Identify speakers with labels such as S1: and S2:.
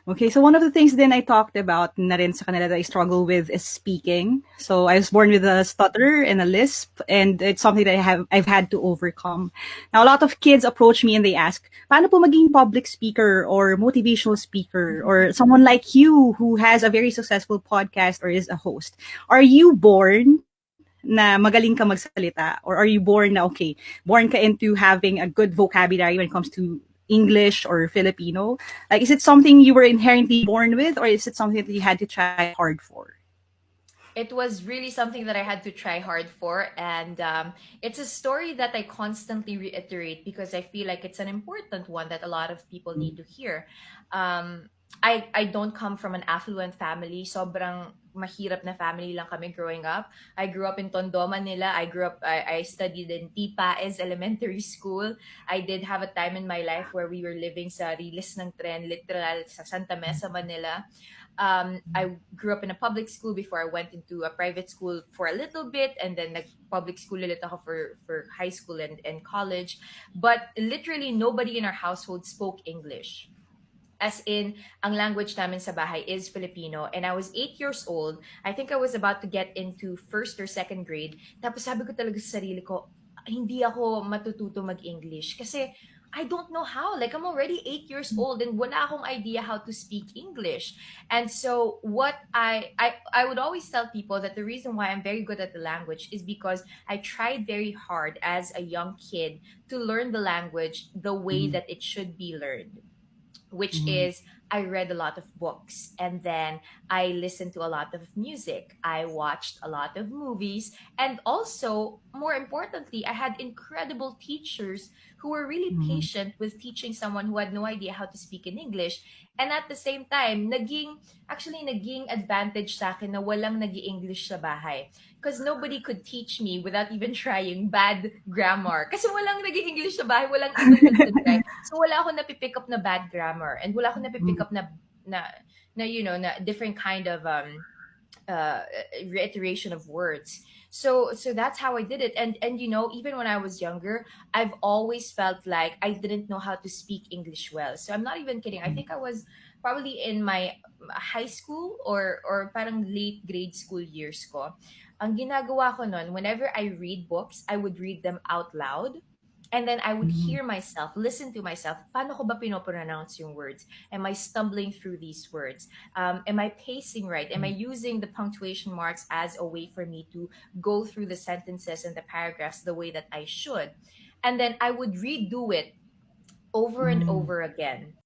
S1: Okay, so one of the things then I talked about na rin sa kanila that I struggle with is speaking. So I was born with a stutter and a lisp, and it's something that I've had to overcome. Now a lot of kids approach me and they ask, paano po maging public speaker or motivational speaker or someone like you who has a very successful podcast or is a host? Are you born na magaling ka magsalita? Or are you born na, okay, born ka into having a good vocabulary when it comes to English or Filipino? Like, is it something you were inherently born with, or is it something that you had to try hard for?
S2: It was really something that I had to try hard for. And it's a story that I constantly reiterate because I feel like it's an important one that a lot of people need to hear. I don't come from an affluent family. Sobrang mahirap na family lang kami growing up. I grew up in Tondo, Manila. I studied in Tipaes Elementary School. I did have a time in my life where we were living sa rilis ng tren, literal, sa Santa Mesa, Manila. I grew up in a public school before I went into a private school for a little bit, and then public school ulit ako for high school and college. But literally nobody in our household spoke English. As in, ang language namin sa bahay is Filipino. And I was 8 years old. I think I was about to get into first or second grade. Tapos sabi ko talaga sa sarili ko, hindi ako matututo mag-English. Kasi I don't know how. Like, I'm already 8 years old and wala akong idea how to speak English. And so what I would always tell people that the reason why I'm very good at the language is because I tried very hard as a young kid to learn the language the way
S1: Mhm.
S2: that it should be learned, which
S1: Mhm.
S2: is I read a lot of books, and then I listened to a lot of music. I watched a lot of movies. And also, more importantly, I had incredible teachers who were really
S1: Mhm.
S2: patient with teaching someone who had no idea how to speak in English. And at the same time, naging advantage sa akin na walang nag-i-English sa bahay. Because nobody could teach me without even trying bad grammar. Kasi walang nag-i-English sa bahay, walang ibang nagtatry. So wala akong napipick up na bad grammar, and wala akong napipick
S1: Mhm.
S2: up na na different kind of uh reiteration of words. So that's how I did it. And even when I was younger, I've always felt like I didn't know how to speak English well. So I'm not even kidding. I think I was probably in my high school or parang late grade school years ko. Ang ginagawa ko nun, whenever I read books, I would read them out loud. And then I would
S1: Mhm.
S2: hear myself, listen to myself, paano ko ba pinopronounce yung words? Am I stumbling through these words? Am I pacing right? Am I using the punctuation marks as a way for me to go through the sentences and the paragraphs the way that I should? And then I would redo it over and
S1: Mhm.
S2: over again.